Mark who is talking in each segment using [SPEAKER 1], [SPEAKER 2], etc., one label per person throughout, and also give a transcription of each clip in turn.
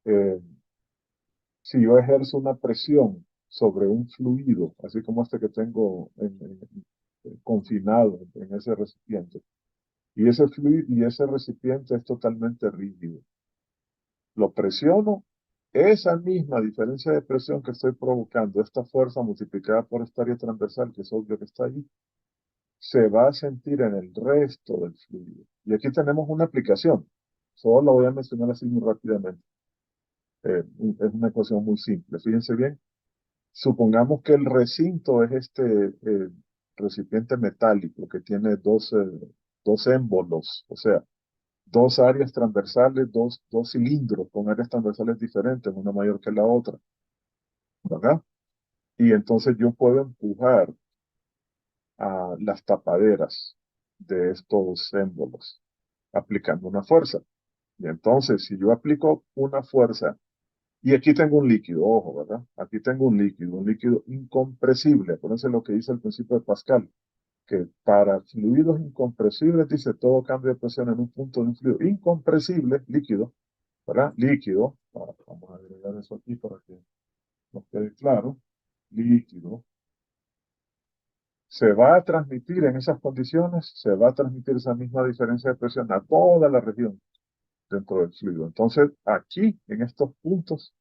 [SPEAKER 1] eh, si yo ejerzo una presión sobre un fluido, así como este que tengo confinado en ese recipiente, y ese fluido y ese recipiente es totalmente rígido, lo presiono, esa misma diferencia de presión que estoy provocando, esta fuerza multiplicada por esta área transversal, que es obvio que está allí, se va a sentir en el resto del fluido. Y aquí tenemos una aplicación. Solo la voy a mencionar así muy rápidamente. Es una ecuación muy simple. Fíjense bien. Supongamos que el recinto es este recipiente metálico que tiene dos émbolos, o sea, dos áreas transversales, dos cilindros con áreas transversales diferentes, una mayor que la otra, ¿verdad? Y entonces yo puedo empujar a las tapaderas de estos émbolos aplicando una fuerza. Y entonces, si yo aplico una fuerza, y aquí tengo un líquido, ojo, ¿verdad? Aquí tengo un líquido incompresible. Acuérdense lo que dice el principio de Pascal, que para fluidos incompresibles, dice, todo cambio de presión en un punto de un fluido incompresible, líquido, ¿verdad? Líquido, vamos a agregar eso aquí para que nos quede claro, líquido, se va a transmitir en esas condiciones, se va a transmitir esa misma diferencia de presión a toda la región dentro del fluido. Entonces, aquí, en estos puntos,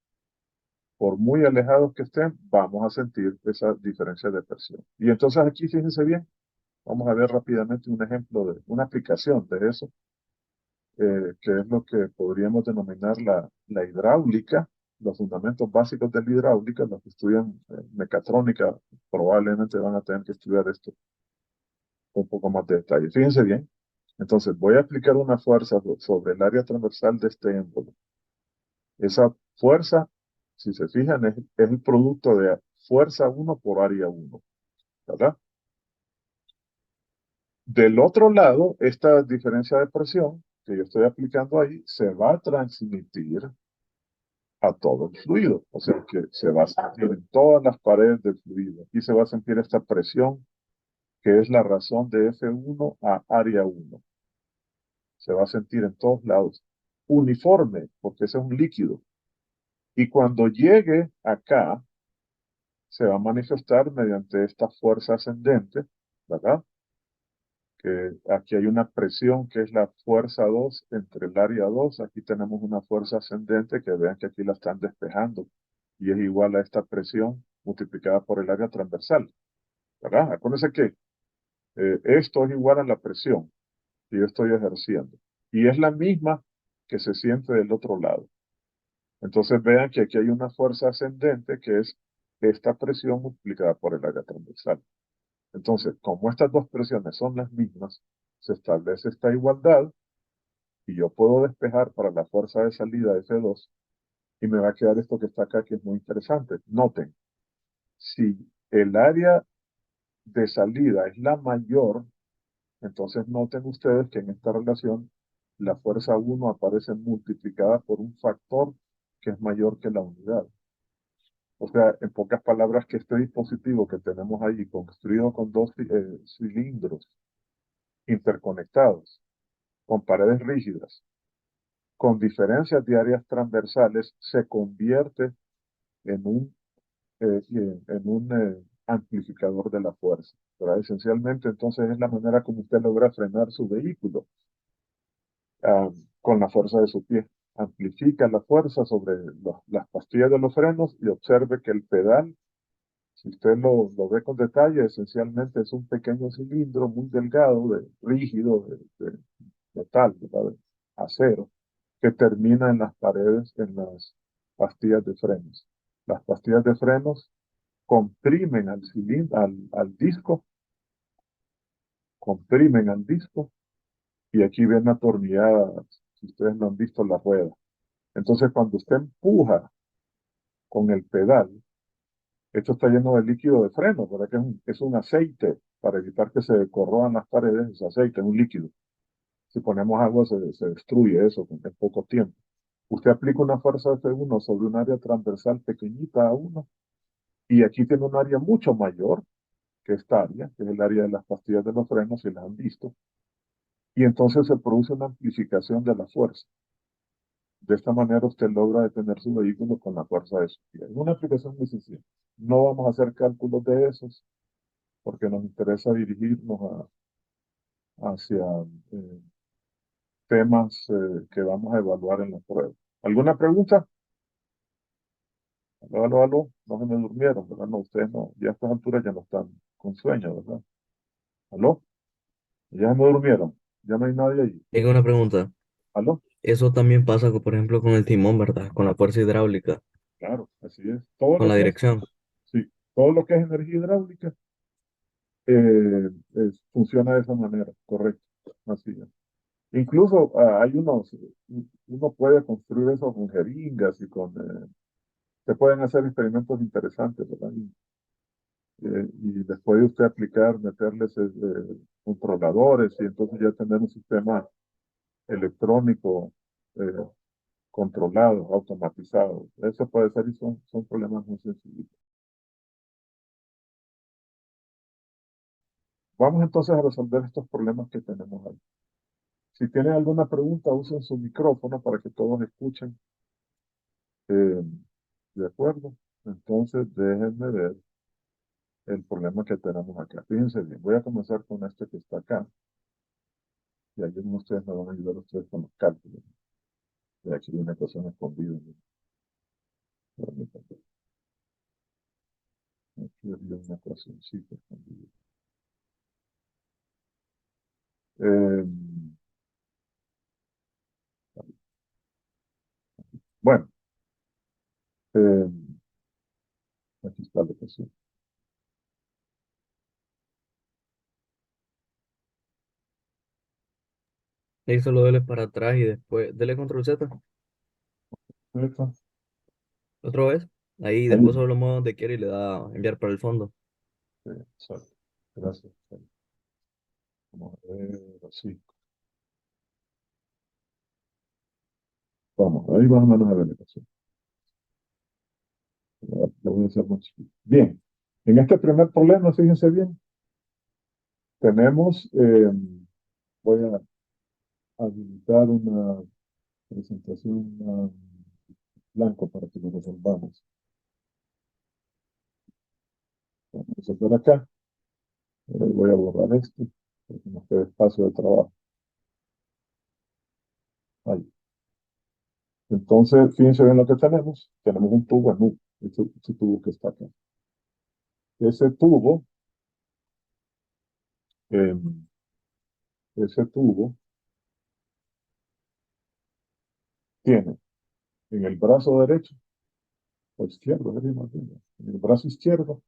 [SPEAKER 1] por muy alejados que estén, vamos a sentir esa diferencia de presión. Y entonces aquí, fíjense bien, vamos a ver rápidamente un ejemplo de una aplicación de eso, que es lo que podríamos denominar la hidráulica, los fundamentos básicos de la hidráulica. Los que estudian mecatrónica probablemente van a tener que estudiar esto con un poco más de detalle. Fíjense bien, entonces voy a aplicar una fuerza sobre el área transversal de este émbolo. Esa fuerza, si se fijan, es el producto de fuerza 1 por área 1, ¿verdad? Del otro lado, esta diferencia de presión que yo estoy aplicando ahí se va a transmitir a todo el fluido. O sea que se va a sentir en todas las paredes del fluido. Aquí se va a sentir esta presión que es la razón de F1 a área 1. Se va a sentir en todos lados. Uniforme, porque ese es un líquido. Y cuando llegue acá, se va a manifestar mediante esta fuerza ascendente, ¿verdad? Que aquí hay una presión que es la fuerza 2 entre el área 2. Aquí tenemos una fuerza ascendente que vean que aquí la están despejando y es igual a esta presión multiplicada por el área transversal, ¿verdad? Acuérdense que esto es igual a la presión que yo estoy ejerciendo y es la misma que se siente del otro lado. Entonces vean que aquí hay una fuerza ascendente que es esta presión multiplicada por el área transversal. Entonces, como estas dos presiones son las mismas, se establece esta igualdad y yo puedo despejar para la fuerza de salida F2 y me va a quedar esto que está acá que es muy interesante. Noten, si el área de salida es la mayor, entonces noten ustedes que en esta relación la fuerza 1 aparece multiplicada por un factor que es mayor que la unidad. O sea, en pocas palabras, que este dispositivo que tenemos ahí construido con dos cilindros interconectados, con paredes rígidas, con diferencias de áreas transversales, se convierte en un amplificador de la fuerza. ¿Verdad? Esencialmente, entonces, es la manera como usted logra frenar su vehículo con la fuerza de su pie. Amplifica la fuerza sobre las pastillas de los frenos y observe que el pedal, si usted lo ve con detalle, esencialmente es un pequeño cilindro muy delgado, rígido, de metal, ¿verdad? De acero, que termina en las paredes, en las pastillas de frenos. Las pastillas de frenos comprimen al cilindro, al disco, comprimen al disco, y aquí ven atornilladas, si ustedes no han visto la rueda. Entonces, cuando usted empuja con el pedal, esto está lleno de líquido de freno, ¿verdad? Que es un aceite, para evitar que se corroan las paredes, es aceite, es un líquido. Si ponemos agua, se destruye eso en poco tiempo. Usted aplica una fuerza F1 sobre un área transversal pequeñita a 1, y aquí tiene un área mucho mayor que esta área, que es el área de las pastillas de los frenos, si las han visto, y entonces se produce una amplificación de la fuerza. De esta manera usted logra detener su vehículo con la fuerza de su pie. Es una aplicación muy sencilla. No vamos a hacer cálculos de esos porque nos interesa dirigirnos hacia eh, temas que vamos a evaluar en la prueba. ¿Alguna pregunta? Aló, aló, aló. No se me durmieron, ¿verdad? No, ustedes no, ya a estas alturas ya no están con sueño, ¿verdad? ¿Aló? Ya se me durmieron. Ya no hay nadie ahí.
[SPEAKER 2] Tengo una pregunta.
[SPEAKER 1] ¿Aló?
[SPEAKER 2] Eso también pasa, por ejemplo, con el timón, ¿verdad? Con la fuerza hidráulica,
[SPEAKER 1] Claro, así es. Todo
[SPEAKER 2] con
[SPEAKER 1] lo
[SPEAKER 2] la
[SPEAKER 1] que es,
[SPEAKER 2] dirección.
[SPEAKER 1] sí, todo lo que es energía hidráulica funciona de esa manera, correcto. Así es. Incluso uno puede construir eso con jeringas y se pueden hacer experimentos interesantes, ¿verdad? Y después de usted aplicar, meterles controladores y entonces ya tener un sistema electrónico eh, controlado, automatizado. Eso puede ser y son problemas muy sencillos. Vamos entonces a resolver estos problemas que tenemos ahí. Si tienen alguna pregunta, usen su micrófono para que todos escuchen. Eh, ¿De acuerdo? Entonces, déjenme ver el problema que tenemos acá. Fíjense bien, voy a comenzar con este que está acá. Y ahí ustedes me van a ayudar ustedes con los cálculos. Y aquí hay una ecuación escondida. ¿No? Permítanme. Aquí había una ecuacióncita escondida. Eh, bueno, eh, aquí está la ecuación.
[SPEAKER 2] Ahí solo dele para atrás y después dele control Z.
[SPEAKER 1] Esta,
[SPEAKER 2] Otra vez. Ahí después
[SPEAKER 1] ahí.
[SPEAKER 2] solo lo mueve donde quiere y le da enviar para el fondo.
[SPEAKER 1] Exacto. Gracias. Vamos a ver, así. Vamos, ahí más o menos a ver la ecuación. Lo voy a hacer más chiquito. Bien, en este primer problema, fíjense bien, tenemos, voy a habilitar una presentación blanco para que lo resolvamos. Vamos a resolver acá. Voy a borrar esto, porque nos queda espacio de trabajo. Ahí. Entonces, fíjense bien lo que tenemos. Tenemos un tubo en U, este tubo que está acá. Ese tubo, eh, ese tubo tiene en el brazo derecho o izquierdo, más bien, en el brazo izquierdo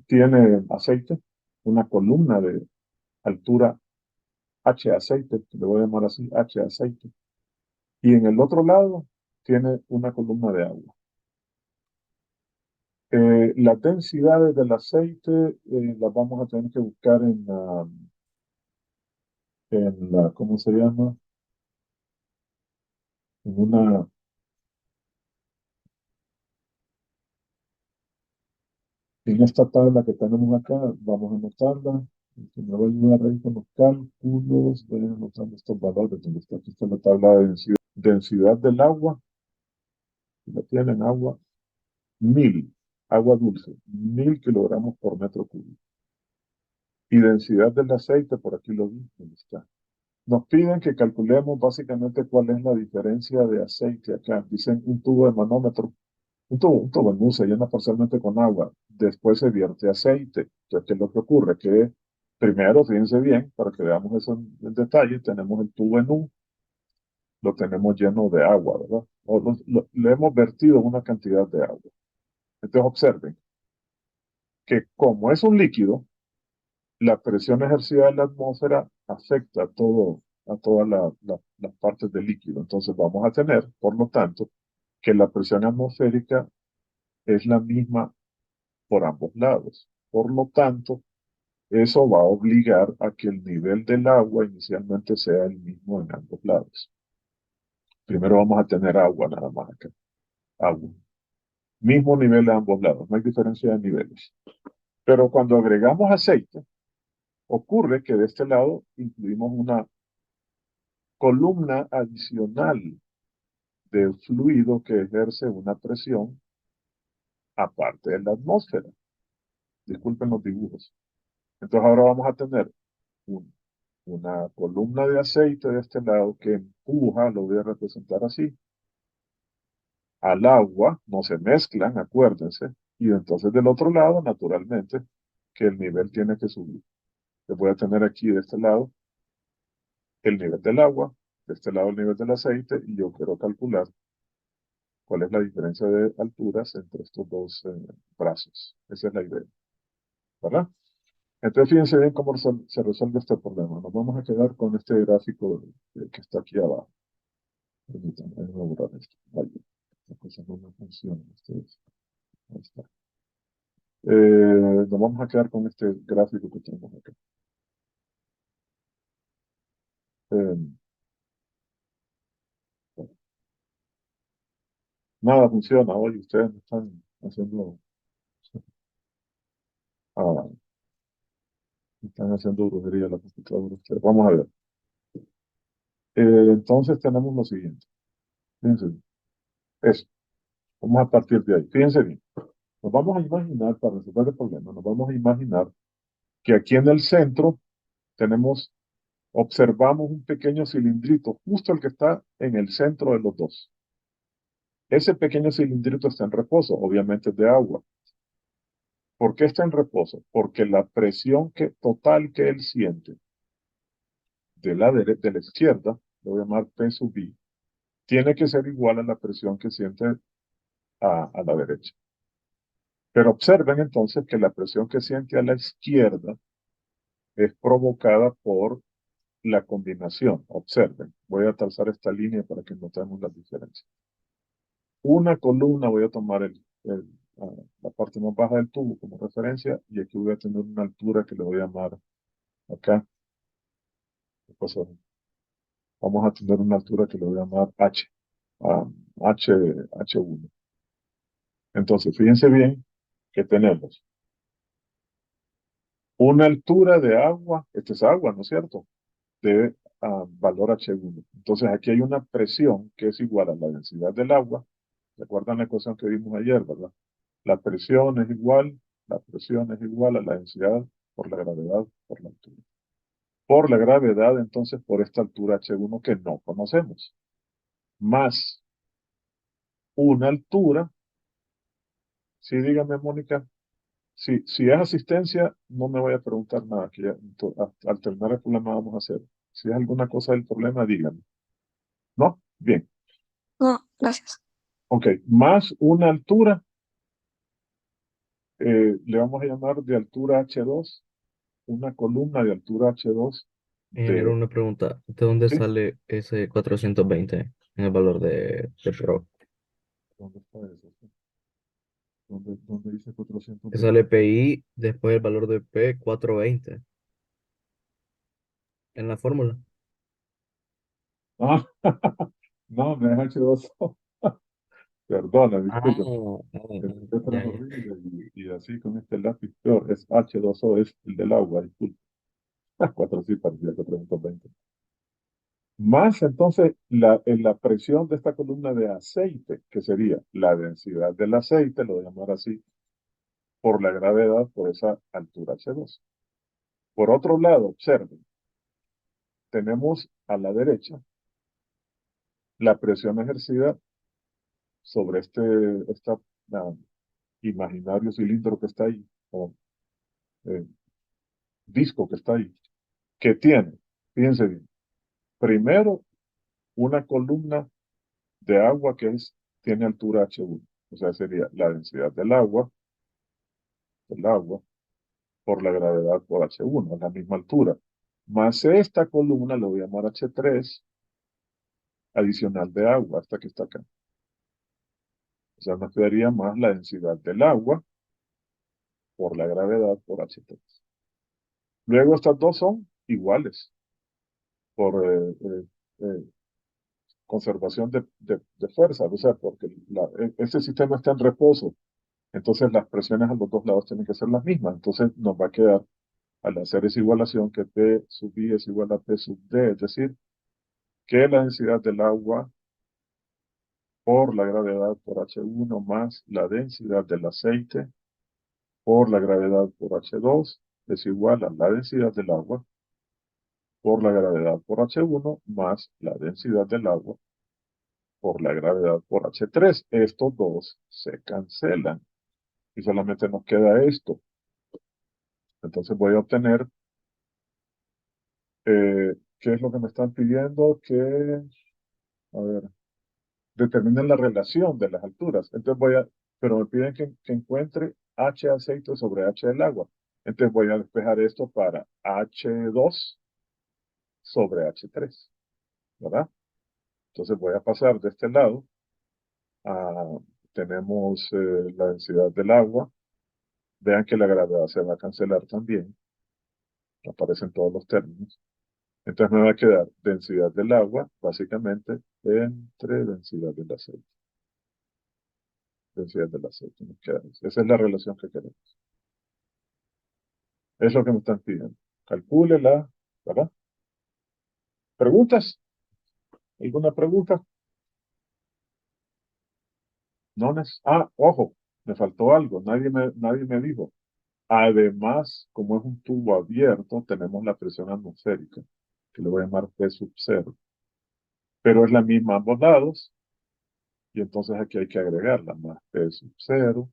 [SPEAKER 1] tiene aceite, una columna de altura H aceite, le voy a llamar así, H aceite, y en el otro lado tiene una columna de agua. Las densidades del aceite las vamos a tener que buscar ¿cómo se llama? En una, en esta tabla que tenemos acá, vamos a anotarla. Que me va a ayudar ahí con los cálculos, voy anotando estos valores, donde está, aquí está la tabla de densidad. Densidad del agua, si la tienen agua, 1000, agua dulce, 1000 kilogramos por metro cúbico. Y densidad del aceite, por aquí lo vi, ¿dónde está? Nos piden que calculemos básicamente cuál es la diferencia de aceite acá. Dicen un tubo de manómetro, un tubo en luz se llena parcialmente con agua, después se vierte aceite. Entonces, ¿qué es lo que ocurre? Que primero, fíjense bien, para que veamos eso en detalle, tenemos el tubo en U, lo tenemos lleno de agua, ¿verdad? Le hemos vertido una cantidad de agua. Entonces, observen que como es un líquido, la presión ejercida en la atmósfera afecta a todas las partes del líquido. Entonces vamos a tener, por lo tanto, que la presión atmosférica es la misma por ambos lados. Por lo tanto, eso va a obligar a que el nivel del agua inicialmente sea el mismo en ambos lados. Primero vamos a tener agua nada más acá. Agua. Mismo nivel de ambos lados, no hay diferencia de niveles. Pero cuando agregamos aceite, ocurre que de este lado incluimos una columna adicional de fluido que ejerce una presión aparte de la atmósfera. Disculpen los dibujos. Entonces ahora vamos a tener un- una columna de aceite de este lado que empuja, lo voy a representar así, al agua, no se mezclan, acuérdense, y entonces del otro lado, naturalmente, que el nivel tiene que subir. Les voy a tener aquí de este lado el nivel del agua, de este lado el nivel del aceite, y yo quiero calcular cuál es la diferencia de alturas entre estos dos brazos. Esa es la idea, ¿verdad? Entonces fíjense bien cómo se resuelve este problema. Nos vamos a quedar con este gráfico que está aquí abajo. Permítanme, déjenme borrar esto. Ahí, esta cosa no me funciona. Ahí está. Nos vamos a quedar con este gráfico que tenemos acá. Eh, bueno, nada funciona hoy. Ustedes me están haciendo, ah, me están haciendo brujería a la computadora. Ustedes. Vamos a ver. Entonces tenemos lo siguiente. Fíjense bien. Eso. Vamos a partir de ahí. Fíjense bien. Nos vamos a imaginar, para resolver el problema, nos vamos a imaginar que aquí en el centro tenemos, observamos un pequeño cilindrito, justo el que está en el centro de los dos. Ese pequeño cilindrito está en reposo, obviamente es de agua. ¿Por qué está en reposo? Porque la presión total que él siente de la izquierda, lo voy a llamar P sub B, tiene que ser igual a la presión que siente a la derecha. Pero observen entonces que la presión que siente a la izquierda es provocada por la combinación. Observen, voy a trazar esta línea para que notemos las diferencias. Una columna, voy a tomar la parte más baja del tubo como referencia y aquí voy a tener una altura que le voy a llamar acá. ¿Qué pasó? Vamos a tener una altura que le voy a llamar H, ah, H, H1. Entonces, fíjense bien que tenemos una altura de agua, esto es agua, ¿no es cierto? De valor H1. Entonces, aquí hay una presión que es igual a la densidad del agua. ¿Recuerdan la ecuación que vimos ayer, verdad? La presión es igual, la presión es igual a la densidad por la gravedad por la altura. Por la gravedad, entonces, por esta altura H1 que no conocemos, más una altura, sí, dígame, Mónica, si es asistencia, no me voy a preguntar nada, que ya, al terminar el problema vamos a hacer. Si es alguna cosa del problema, dígame. ¿No? Bien.
[SPEAKER 3] No, gracias.
[SPEAKER 1] Ok, más una altura, le vamos a llamar de altura H2, una columna de altura H2
[SPEAKER 2] Ingeniero,
[SPEAKER 1] de,
[SPEAKER 2] una pregunta. ¿De dónde
[SPEAKER 1] ¿sí?
[SPEAKER 2] sale ese 420 en el valor de Pro?
[SPEAKER 1] ¿Dónde está eso? ¿Dónde dice
[SPEAKER 2] Que
[SPEAKER 1] 420?
[SPEAKER 2] sale PI después el valor de P 420 en la fórmula.
[SPEAKER 1] Ah, no, no es H2O. Perdona,
[SPEAKER 2] Ah,
[SPEAKER 1] disculpe. Esta letra
[SPEAKER 2] ya,
[SPEAKER 1] es
[SPEAKER 2] ya.
[SPEAKER 1] horrible y así con este lápiz peor. Es H2O, es el del agua, disculpe. 4 sí parecía 420. Más entonces la presión de esta columna de aceite, que sería la densidad del aceite, lo voy a llamar así, por la gravedad por esa altura H2. Por otro lado, observen, tenemos a la derecha la presión ejercida sobre esta ah, imaginario cilindro que está ahí, o eh, disco que está ahí, que tiene, fíjense bien, primero una columna de agua tiene altura H1, o sea, sería la densidad del agua por la gravedad por H1, a la misma altura. Más esta columna, lo voy a llamar H3, adicional de agua, hasta que está acá. O sea, nos quedaría más la densidad del agua por la gravedad por H3. Luego estas dos son iguales por conservación de fuerza, o sea, porque este sistema está en reposo, entonces las presiones a los dos lados tienen que ser las mismas, entonces nos va a quedar al hacer esa igualación que P sub I es igual a P sub D, es decir, que la densidad del agua por la gravedad por H1 más la densidad del aceite por la gravedad por H2 es igual a la densidad del agua por la gravedad por H1 más la densidad del agua por la gravedad por H3. Estos dos se cancelan y solamente nos queda esto. Entonces voy a obtener, ¿qué es lo que me están pidiendo? Que, a ver, determinen la relación de las alturas. Entonces pero me piden que encuentre H aceite sobre H del agua. Entonces voy a despejar esto para H2 sobre H3, ¿verdad? Entonces voy a pasar de este lado tenemos la densidad del agua. Vean que la gravedad se va a cancelar también. Aparecen todos los términos. Entonces me va a quedar densidad del agua, básicamente, entre densidad del aceite. Densidad del aceite. Nos queda eso. Esa es la relación que queremos. Es lo que me están pidiendo. Calcúlela, ¿verdad? ¿Preguntas? ¿Alguna pregunta? No ojo, me faltó algo. Nadie me dijo. Además, como es un tubo abierto, tenemos la presión atmosférica, que le voy a llamar P sub 0. Pero es la misma a ambos lados, y entonces aquí hay que agregarla, más P sub 0,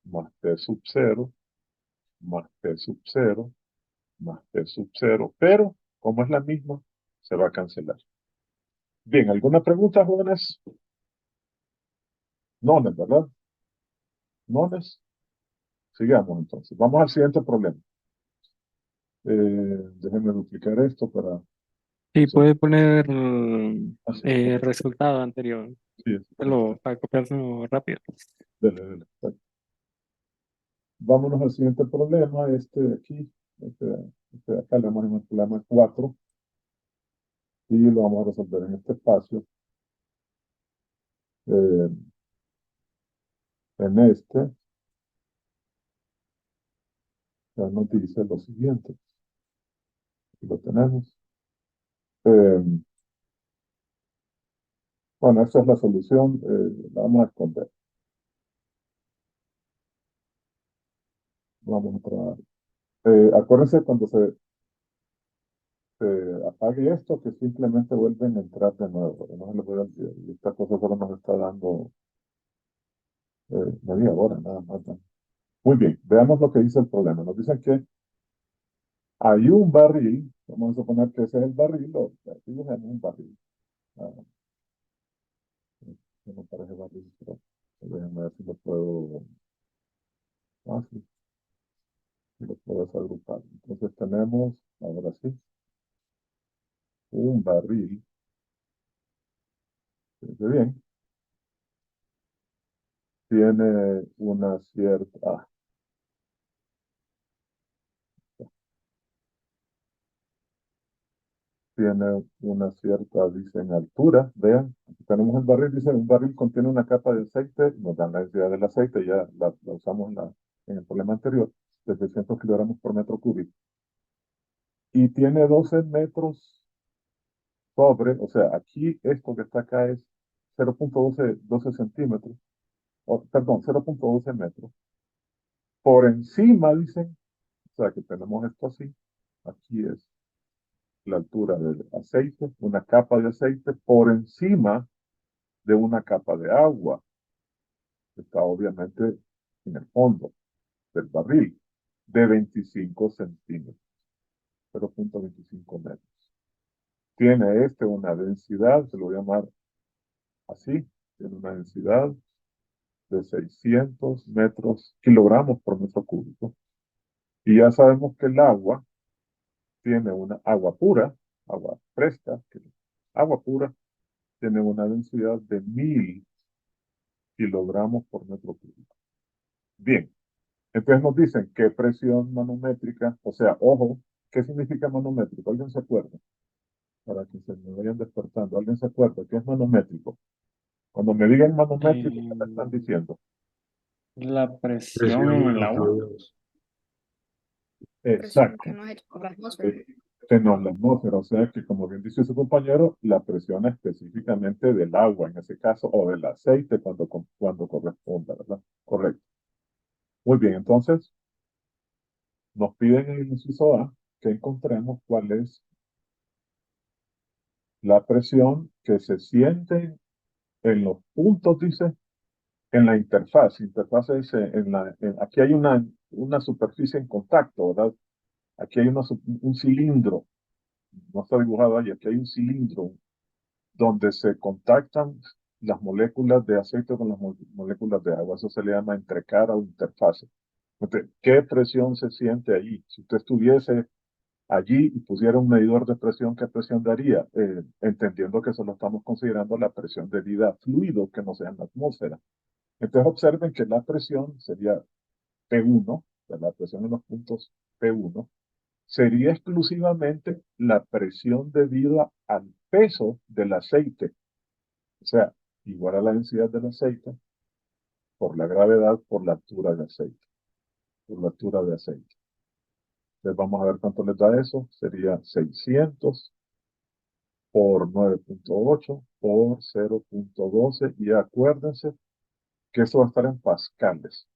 [SPEAKER 1] más P sub 0, más P sub 0, más P sub 0, pero como es la misma, se va a cancelar. Bien, ¿alguna pregunta, jóvenes? No, ¿verdad? No, sigamos entonces. Vamos al siguiente problema. Déjenme duplicar esto para
[SPEAKER 4] Sí,
[SPEAKER 1] hacer
[SPEAKER 4] puede poner
[SPEAKER 1] así.
[SPEAKER 4] el resultado anterior,
[SPEAKER 1] Sí, sí,
[SPEAKER 4] para copiárselo rápido.
[SPEAKER 1] dele. Vámonos al siguiente problema, este de aquí, este de acá, le vamos a llamar problema 4, y lo vamos a resolver en este espacio. Eh, en este, ya nos dice lo siguiente, aquí lo tenemos. Eh, bueno, esta es la solución, la vamos a esconder. Vamos a probar. Acuérdense cuando se apague esto, que simplemente vuelven a entrar de nuevo, porque no se les puede olvidar. Y esta cosa solo nos está dando media hora, nada más, ¿no? Muy bien, veamos lo que dice el problema. Nos dicen que hay un barril, vamos a suponer que ese es el barril, o dibujemos un barril. Ah, que no parece barril, pero déjenme ver si lo puedo, sí, si lo puedo desagrupar. Entonces tenemos, ahora sí, un barril, fíjense bien, tiene una cierta, tiene una cierta, dicen, altura. Vean, aquí tenemos el barril, dice, un barril contiene una capa de aceite, nos dan la densidad del aceite, ya la usamos en el problema anterior, de 600 kilogramos por metro cúbico. Y tiene 12 metros sobre, o sea, aquí esto que está acá es 0.12 centímetros, perdón, 0.12 metros. Por encima, dicen, o sea, que tenemos esto así, aquí es la altura del aceite, una capa de aceite por encima de una capa de agua, que está obviamente en el fondo del barril, de 25 centímetros, 0.25 metros. Tiene una densidad, se lo voy a llamar así, tiene una densidad de 600 kilogramos por metro cúbico. Y ya sabemos que el agua tiene una agua pura, agua fresca, agua pura, tiene una densidad de 1000 kilogramos por metro cúbico. Bien, entonces nos dicen qué presión manométrica, o sea, ojo, ¿qué significa manométrico? ¿Alguien se acuerda? Para que se me vayan despertando. ¿Alguien se acuerda qué es manométrico? Cuando me digan manométrico, ¿qué me están diciendo?
[SPEAKER 4] La presión
[SPEAKER 2] Presión
[SPEAKER 4] en
[SPEAKER 2] en
[SPEAKER 4] el
[SPEAKER 2] los
[SPEAKER 4] agua.
[SPEAKER 2] fluidos.
[SPEAKER 3] Presión
[SPEAKER 1] Exacto.
[SPEAKER 3] que nos echa por la atmósfera.
[SPEAKER 1] en la atmósfera, o sea que, como bien dice su compañero, la presión específicamente del agua, en ese caso, o del aceite cuando corresponda, ¿verdad? Correcto. Muy bien, entonces, nos piden en el inciso A que encontremos cuál es la presión que se siente en los puntos, dice, en la interfaz. Interfaz es aquí hay una superficie en contacto, ¿verdad? Aquí hay un cilindro, no está dibujado ahí, aquí hay un cilindro donde se contactan las moléculas de aceite con las moléculas de agua. Eso se le llama entrecara o interfase. Entonces, ¿qué presión se siente allí? Si usted estuviese allí y pusiera un medidor de presión, ¿qué presión daría? Entendiendo que solo estamos considerando la presión debida a fluido que no sea en la atmósfera. Entonces observen que la presión sería P1, la presión en los puntos P1, sería exclusivamente la presión debida al peso del aceite. O sea, igual a la densidad del aceite por la gravedad por la altura del aceite. Por la altura de aceite. Entonces vamos a ver cuánto les da eso. Sería 600 por 9.8 por 0.12. Y acuérdense que eso va a estar en pascales.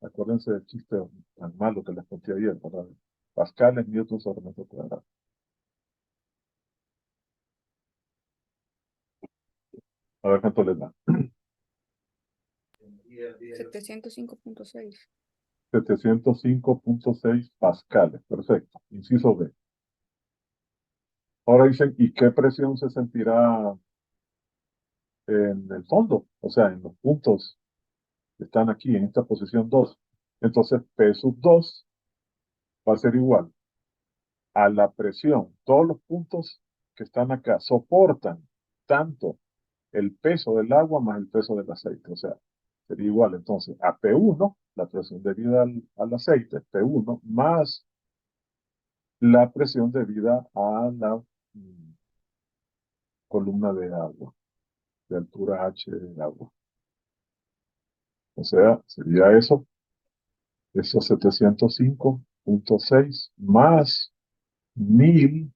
[SPEAKER 1] Acuérdense del chiste tan malo que les conté ayer, ¿verdad? Pascales, newton sobre metro cuadrado. A ver cuánto les da.
[SPEAKER 3] 705.6.
[SPEAKER 1] 705.6 pascales. Perfecto. Inciso B. Ahora dicen, ¿y qué presión se sentirá en el fondo? O sea, en los puntos que están aquí, en esta posición 2. Entonces, P sub 2 va a ser igual a la presión. Todos los puntos que están acá soportan tanto el peso del agua más el peso del aceite. O sea, sería igual entonces a P1, la presión debida al aceite, P1, más la presión debida a la columna de agua, de altura H de agua. O sea, sería esos 705.6 más 1000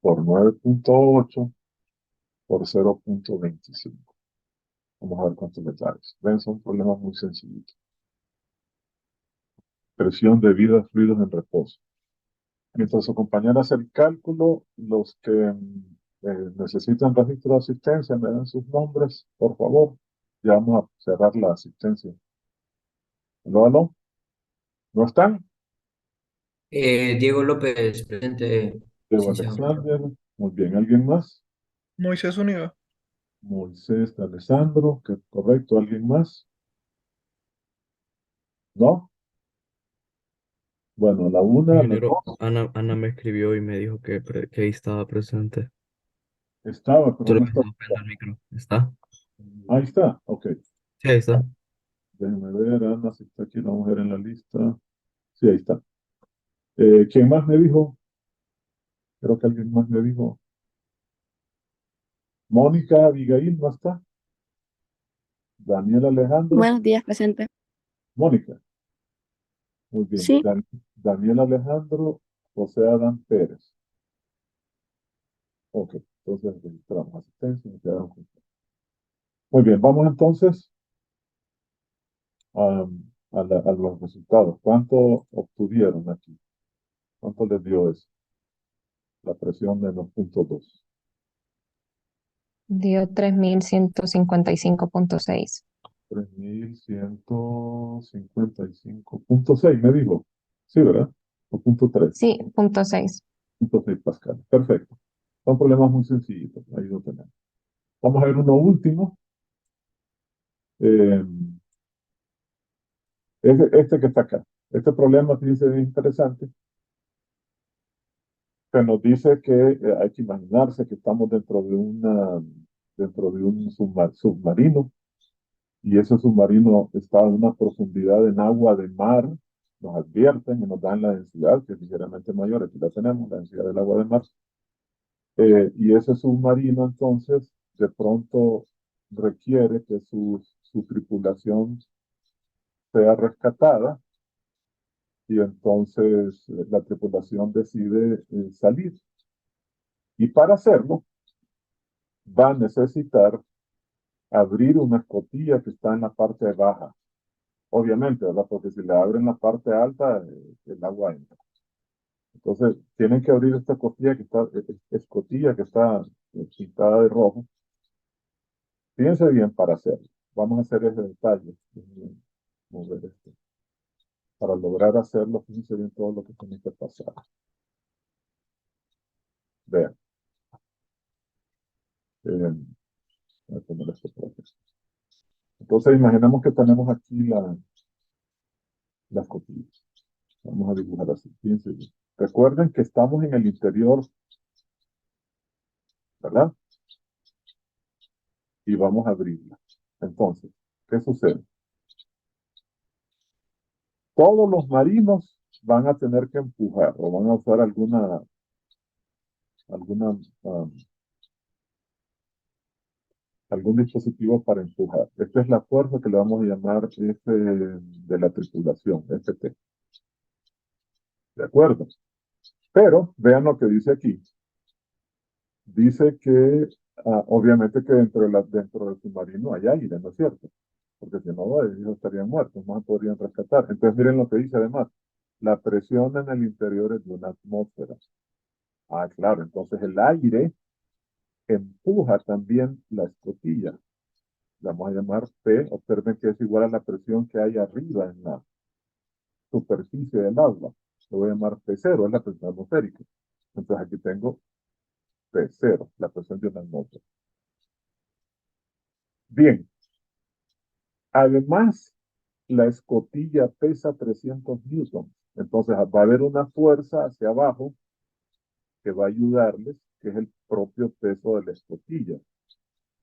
[SPEAKER 1] por 9.8 por 0.25. Vamos a ver cuántos detalles. Ven, son problemas muy sencillitos. Presión debida a fluidos en reposo. Mientras su compañera hace el cálculo, los que necesitan registro de asistencia, me dan sus nombres, por favor. Ya vamos a cerrar la asistencia. ¿Aló, aló? ¿No están?
[SPEAKER 5] Diego López, presente,
[SPEAKER 1] Diego
[SPEAKER 5] licenciado.
[SPEAKER 1] Alexander. Muy bien. ¿Alguien más?
[SPEAKER 6] Moisés Zúñiga.
[SPEAKER 1] Moisés de Alessandro. Que correcto. ¿Alguien más? ¿No? Bueno, la una, la
[SPEAKER 2] Ingeniero,
[SPEAKER 1] dos.
[SPEAKER 2] Ana me escribió y me dijo que ahí estaba presente.
[SPEAKER 1] Estaba, pero
[SPEAKER 2] Solo
[SPEAKER 1] no
[SPEAKER 2] que
[SPEAKER 1] está.
[SPEAKER 2] no prendo el micro. ¿Está?
[SPEAKER 1] Ahí está. Ok.
[SPEAKER 2] Sí, ahí está.
[SPEAKER 1] Déjenme ver, Ana, si está aquí la mujer en la lista. Sí, ahí está. ¿Quién más me dijo? Creo que alguien más me dijo. Mónica Abigail, ¿no está? Daniel Alejandro.
[SPEAKER 3] Buenos días, presente.
[SPEAKER 1] Mónica. Muy bien.
[SPEAKER 3] Sí.
[SPEAKER 1] Daniel Alejandro, José Adán Pérez. Ok, entonces registramos asistencia y me quedaron juntos. Muy bien, vamos entonces a los resultados. ¿Cuánto obtuvieron aquí? ¿Cuánto les dio eso? La presión de los puntos 2.
[SPEAKER 7] Dio 3155.6.
[SPEAKER 1] 3155.6 me dijo. Sí, ¿verdad? O punto 3.
[SPEAKER 7] Sí, punto 6.
[SPEAKER 1] Punto 6 Pascal. Perfecto. Son problemas muy sencillitos. Ahí lo tenemos. Vamos a ver uno último. Eh, este que está acá. Este problema, fíjense, es interesante. Que nos dice que hay que imaginarse que estamos dentro de un submarino, y ese submarino está a una profundidad en agua de mar. Nos advierten y nos dan la densidad, que es ligeramente mayor. Aquí la tenemos, la densidad del agua de mar. Y ese submarino, entonces, de pronto requiere que su tripulación sea rescatada, y entonces la tripulación decide salir. Y para hacerlo, va a necesitar abrir una escotilla que está en la parte baja. Obviamente, ¿verdad? Porque si le abren la parte alta, el agua entra. Entonces, tienen que abrir esta escotilla que está pintada de rojo. Fíjense bien para hacerlo. Vamos a hacer ese detalle. Mover esto. Para lograr hacerlo, fíjense bien todo lo que tiene que pasar. Vean. Voy a poner esto por aquí. Entonces, imaginemos que tenemos aquí las cotillas. Vamos a dibujar así. Fíjense bien. Recuerden que estamos en el interior, ¿verdad? Y vamos a abrirla. Entonces, ¿qué sucede? Todos los marinos van a tener que empujar o van a usar alguna, um, algún dispositivo para empujar. Esta es la fuerza que le vamos a llamar F de la tripulación, FT. ¿De acuerdo? Pero vean lo que dice aquí. Dice que obviamente que dentro del submarino hay aire, ¿no es cierto? Porque si no, ellos estarían muertos, no se podrían rescatar. Entonces miren lo que dice además. La presión en el interior es de una atmósfera. Ah, claro, entonces el aire empuja también la escotilla. La vamos a llamar P. Observen que es igual a la presión que hay arriba en la superficie del agua. Lo voy a llamar P0, es la presión atmosférica. Entonces aquí tengo P0, la presión de una atmósfera. Bien, además, la escotilla pesa 300 newtons. Entonces va a haber una fuerza hacia abajo que va a ayudarles, que es el propio peso de la escotilla.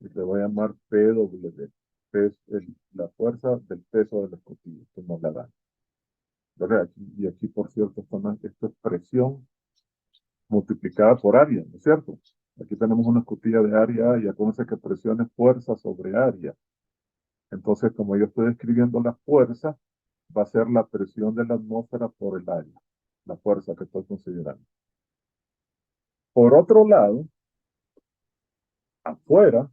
[SPEAKER 1] Y le voy a llamar PW. Es la fuerza del peso de la escotilla, que nos la dan. ¿Verdad? Y aquí, por cierto, esto es presión multiplicada por área, ¿no es cierto? Aquí tenemos una escotilla de área y acuérdense que presión es fuerza sobre área. Entonces, como yo estoy escribiendo la fuerza, va a ser la presión de la atmósfera por el área, la fuerza que estoy considerando. Por otro lado, afuera,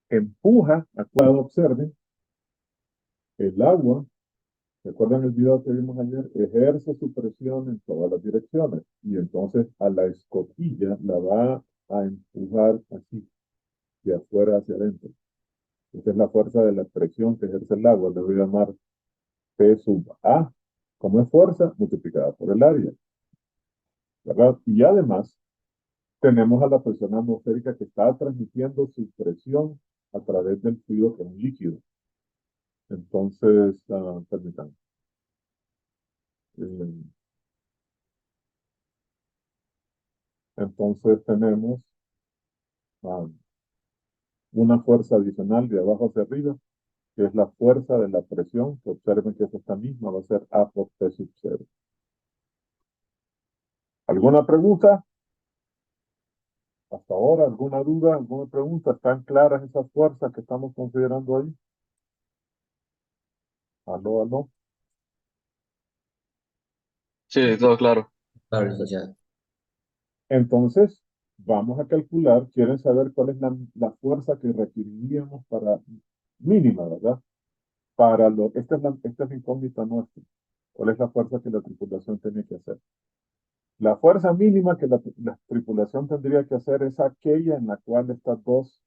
[SPEAKER 1] empuja, acuérdense, observen, el agua. ¿Recuerdan el video que vimos ayer? Ejerce su presión en todas las direcciones. Y entonces a la escotilla la va a empujar así, de afuera hacia adentro. Esa es la fuerza de la presión que ejerce el agua. Le voy a llamar P sub A, como es fuerza multiplicada por el área. ¿Verdad? Y además tenemos a la presión atmosférica que está transmitiendo su presión a través del fluido que es un líquido. Entonces, permítanme. Eh, entonces tenemos una fuerza adicional de abajo hacia arriba, que es la fuerza de la presión, que observen que es esta misma, va a ser A por T sub 0. ¿Alguna pregunta? Hasta ahora, ¿alguna duda? ¿Alguna pregunta? ¿Están claras esas fuerzas que estamos considerando ahí? Aló, aló.
[SPEAKER 6] Sí, todo claro.
[SPEAKER 5] Claro, licenciado.
[SPEAKER 1] Entonces, vamos a calcular, quieren saber cuál es la fuerza que requeriríamos para, mínima, ¿verdad? Esta es la incógnita nuestra. ¿Cuál es la fuerza que la tripulación tiene que hacer? La fuerza mínima que la tripulación tendría que hacer es aquella en la cual estas dos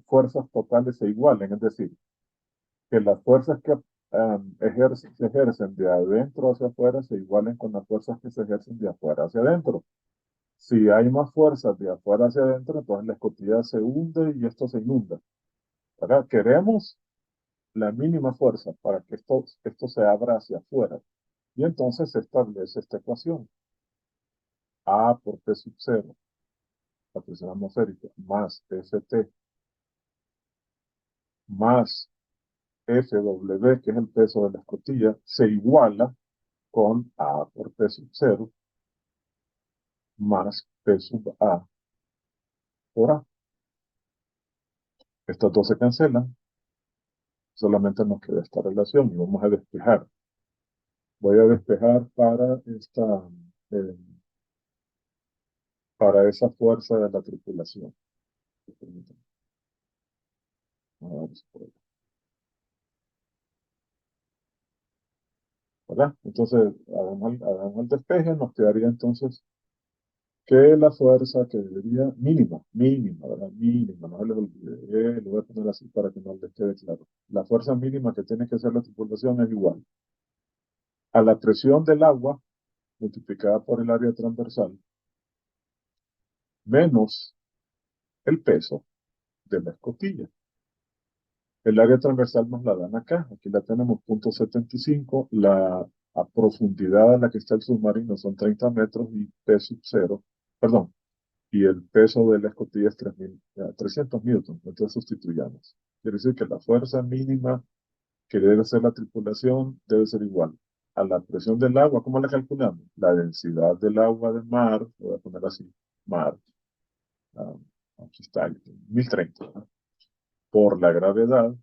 [SPEAKER 1] fuerzas totales se igualen, es decir, que las fuerzas que se ejercen de adentro hacia afuera se igualen con las fuerzas que se ejercen de afuera hacia adentro. Si hay más fuerzas de afuera hacia adentro, entonces la escotilla se hunde y esto se inunda. ¿Verdad? Queremos la mínima fuerza para que esto se abra hacia afuera. Y entonces se establece esta ecuación. A por T sub 0, la presión atmosférica, más ST, más FW, que es el peso de la escotilla, se iguala con A por T sub 0, más P sub A por A. Estas dos se cancelan, solamente nos queda esta relación y vamos a despejar. Voy a despejar eh, para esa fuerza de la tripulación. Permítanme. Vamos por acá. ¿Verdad? Entonces, hagamos el despeje, nos quedaría entonces que la fuerza que debería, mínima, ¿verdad? Mínima, no se les olvide, lo voy a poner así para que no les quede claro. La fuerza mínima que tiene que hacer la tripulación es igual a la presión del agua multiplicada por el área transversal menos el peso de la escotilla. El área transversal nos la dan acá, aquí la tenemos, 0.75, a profundidad a la que está el submarino son 30 metros y P sub cero, perdón, y el peso de la escotilla es 300 newtons, entonces sustituyamos. Quiere decir que la fuerza mínima que debe ser la tripulación debe ser igual a la presión del agua. ¿Cómo la calculamos? La densidad del agua de mar, lo voy a poner así, mar, ah, aquí está, 1030, ¿no? Por la gravedad,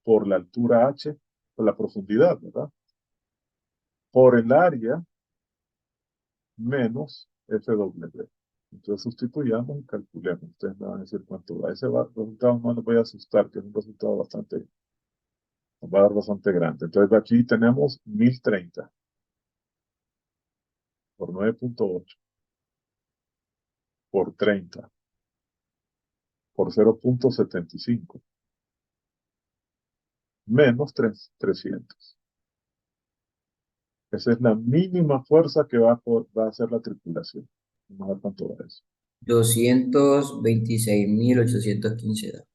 [SPEAKER 1] por la altura h, por la profundidad, ¿verdad? Por el área menos FW. Entonces sustituyamos y calculemos. Ustedes me van a decir cuánto da. Ese resultado no les voy a asustar, que es un resultado bastante, nos va a dar bastante grande. Entonces aquí tenemos 1030 por 9.8 por 30 por 0.75 menos 300. Esa es la mínima fuerza que va a hacer la tripulación. Vamos a ver cuánto da eso.
[SPEAKER 5] 226.815 da.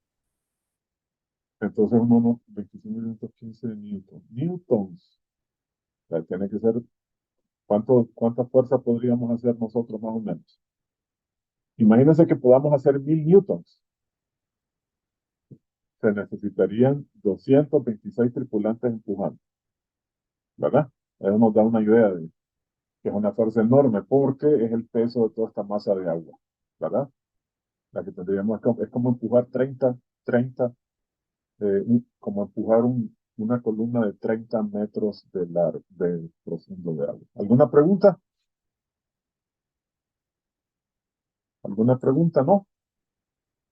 [SPEAKER 1] Entonces uno, 25.915 newtons. Newtons. O sea, tiene que ser, ¿cuánta fuerza podríamos hacer nosotros más o menos? Imagínense que podamos hacer 1000 newtons. Se necesitarían 226 tripulantes empujando, ¿verdad? Eso nos da una idea de que es una fuerza enorme porque es el peso de toda esta masa de agua, ¿verdad? La que tendríamos es como empujar 30, como empujar una columna de 30 metros de profundo de agua. ¿Alguna pregunta? ¿Alguna pregunta? ¿No?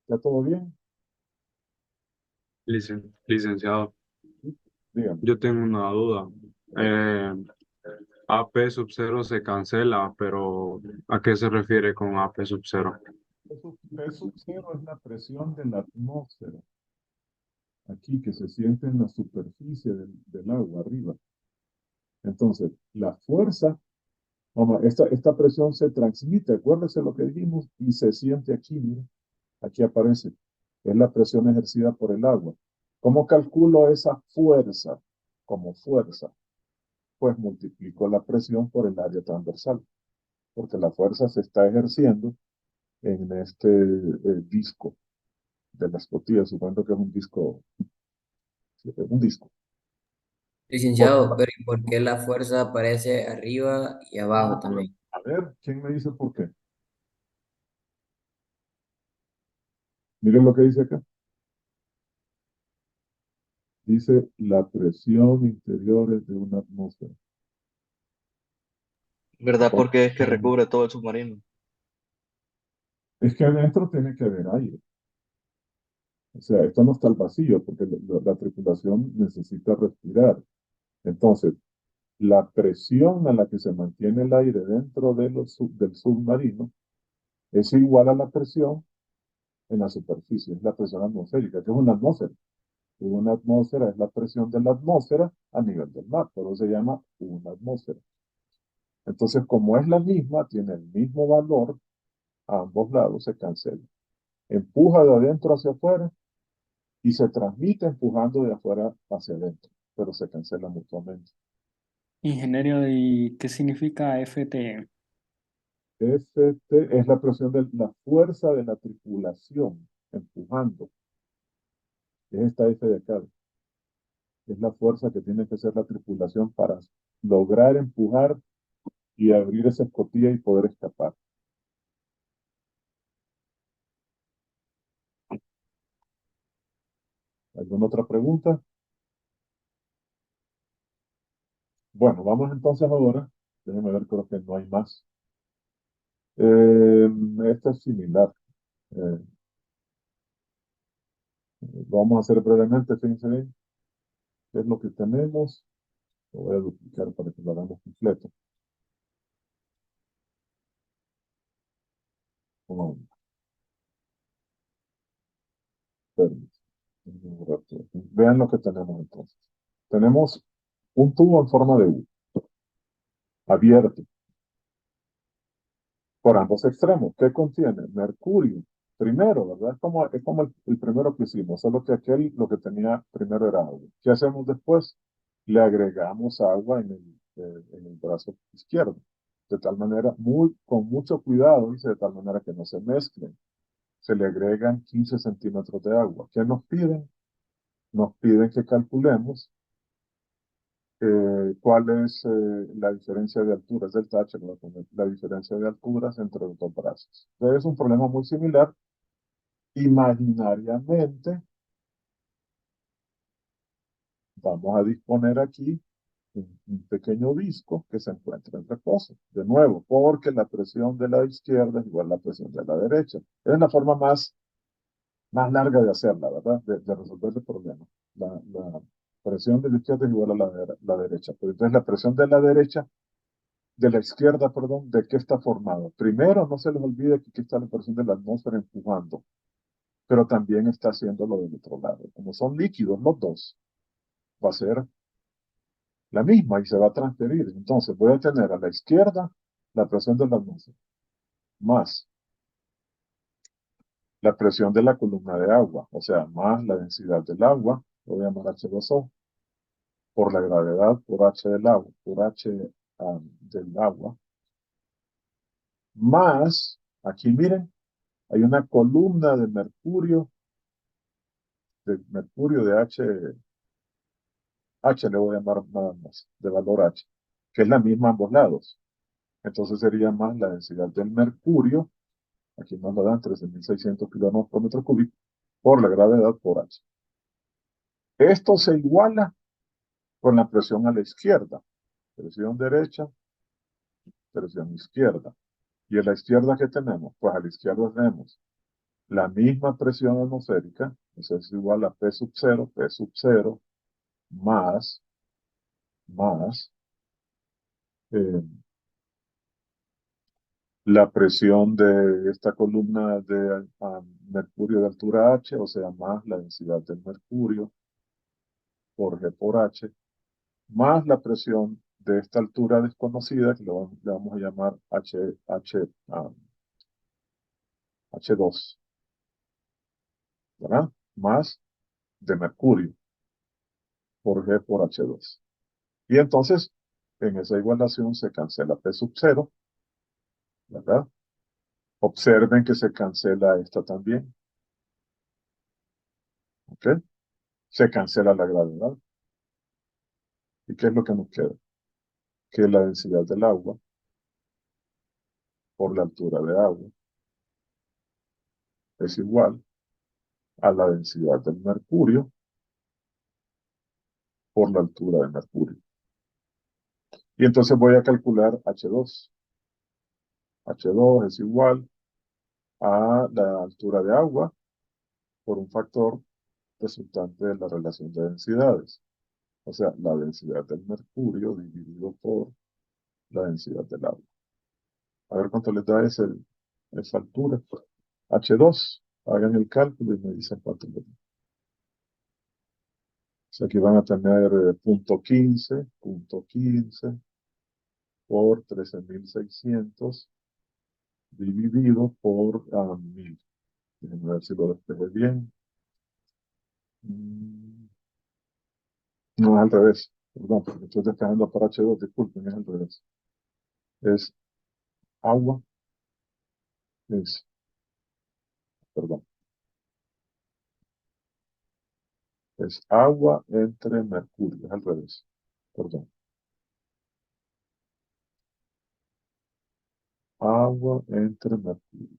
[SPEAKER 1] ¿Ya todo bien?
[SPEAKER 7] Licenciado,
[SPEAKER 1] Dígame.
[SPEAKER 7] yo tengo una duda. Eh, AP sub cero se cancela, pero ¿a qué se refiere con AP sub cero?
[SPEAKER 1] P sub cero es la presión de la atmósfera, aquí que se siente en la superficie del agua arriba. Entonces, la fuerza, vamos, esta presión se transmite, acuérdese lo que dijimos, y se siente aquí, mire, aquí aparece, es la presión ejercida por el agua. ¿Cómo calculo esa fuerza? Como fuerza, pues multiplico la presión por el área transversal, porque la fuerza se está ejerciendo en este disco de la escotilla, suponiendo que es un disco.
[SPEAKER 5] Licenciado, pero ¿y por qué la fuerza aparece arriba y abajo también?
[SPEAKER 1] A ver, ¿quién me dice por qué? Miren lo que dice acá. Dice la presión interior es de una atmósfera.
[SPEAKER 6] ¿Verdad?
[SPEAKER 1] ¿Cómo?
[SPEAKER 6] Porque es que recubre todo el submarino.
[SPEAKER 1] Es que adentro tiene que haber aire. O sea, esto no está al vacío porque la tripulación necesita respirar. Entonces, la presión a la que se mantiene el aire dentro del submarino es igual a la presión en la superficie, es la presión atmosférica, que es una atmósfera. Y una atmósfera es la presión de la atmósfera a nivel del mar, por eso se llama una atmósfera. Entonces, como es la misma, tiene el mismo valor, a ambos lados se cancela. Empuja de adentro hacia afuera y se transmite empujando de afuera hacia adentro, pero se cancela mutuamente.
[SPEAKER 4] Ingeniero, ¿y qué significa FT?
[SPEAKER 1] Ft es la presión de la fuerza de la tripulación empujando. Es esta F de acá. Es la fuerza que tiene que hacer la tripulación para lograr empujar y abrir esa escotilla y poder escapar. ¿Alguna otra pregunta? Bueno, vamos entonces ahora. Déjenme ver, creo que no hay más. Este es similar. Eh, lo vamos a hacer brevemente, fíjense bien. ¿Qué es lo que tenemos? Lo voy a duplicar para que lo hagamos completo. Bueno, permítanme un rato. Vean lo que tenemos entonces. Tenemos un tubo en forma de U, abierto, por ambos extremos. ¿Qué contiene? Mercurio. Primero, ¿verdad? Es como el primero que hicimos, solo que aquel lo que tenía primero era agua. ¿Qué hacemos después? Le agregamos agua en el brazo izquierdo. De tal manera, con mucho cuidado, dice, de tal manera que no se mezclen. Se le agregan 15 centímetros de agua. ¿Qué nos piden? Nos piden que calculemos cuál es la diferencia de alturas del tache, la diferencia de alturas entre los dos brazos. Entonces, es un problema muy similar. Imaginariamente, vamos a disponer aquí un pequeño disco que se encuentra en reposo. De nuevo, porque la presión de la izquierda es igual a la presión de la derecha. Es la forma más larga de hacerla, ¿verdad? De resolver el problema. La presión de la izquierda es igual a la derecha. Pero entonces la presión de la izquierda, perdón, ¿de qué está formado? Primero, no se les olvide que aquí está la presión de la atmósfera empujando, pero también está haciendo lo del otro lado. Como son líquidos los dos, va a ser la misma y se va a transferir. Entonces voy a tener a la izquierda la presión de la atmósfera más la presión de la columna de agua, o sea, más la densidad del agua, lo voy a llamar H2O, por la gravedad, por H del agua, por H del agua, más, aquí miren, hay una columna de H le voy a llamar nada más, de valor H, que es la misma a ambos lados. Entonces sería más la densidad del mercurio, aquí nos lo dan 13.600 kilogramos por metro cúbico, por la gravedad por H. Esto se iguala con la presión a la izquierda. Presión derecha, presión izquierda. ¿Y a la izquierda qué tenemos? Pues a la izquierda tenemos la misma presión atmosférica, eso es igual a P sub 0, más eh, la presión de esta columna de mercurio de altura H, o sea, más la densidad del mercurio por G por H, más la presión de esta altura desconocida, que le vamos a llamar H2, ¿verdad? Más de mercurio por G por H2. Y entonces, en esa igualación se cancela P sub 0, ¿verdad? Observen que se cancela esta también, ¿ok? Se cancela la gravedad. ¿Y qué es lo que nos queda? Que la densidad del agua por la altura de agua es igual a la densidad del mercurio por la altura de mercurio. Y entonces voy a calcular H2. H2 es igual a la altura de agua por un factor resultante de la relación de densidades. O sea, la densidad del mercurio dividido por la densidad del agua. A ver cuánto les da esa altura. H2, hagan el cálculo y me dicen cuánto les da. O sea, aquí van a tener .15 por 13.600 dividido por 1000. Déjenme ver si lo despejé bien. No, es al revés. Perdón, porque estoy despejando para H2, disculpen, es al revés. Es agua, perdón, es agua entre mercurio, es al revés. Perdón. Agua entre mercurio.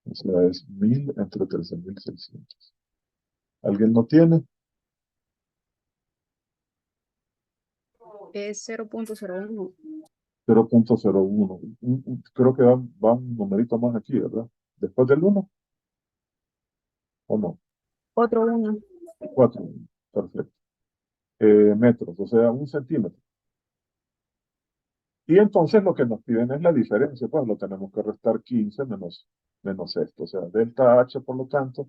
[SPEAKER 1] O sea, es 1000 entre 13.600. ¿Alguien lo tiene?
[SPEAKER 8] Es 0.01.
[SPEAKER 1] 0.01. Creo que va un numerito más aquí, ¿verdad? Después del 1, ¿o no?
[SPEAKER 8] Otro 1.
[SPEAKER 1] 4. Perfecto. Metros, o sea, 1 centímetro. Y entonces lo que nos piden es la diferencia, pues lo tenemos que restar 15 menos esto. O sea, delta H, por lo tanto,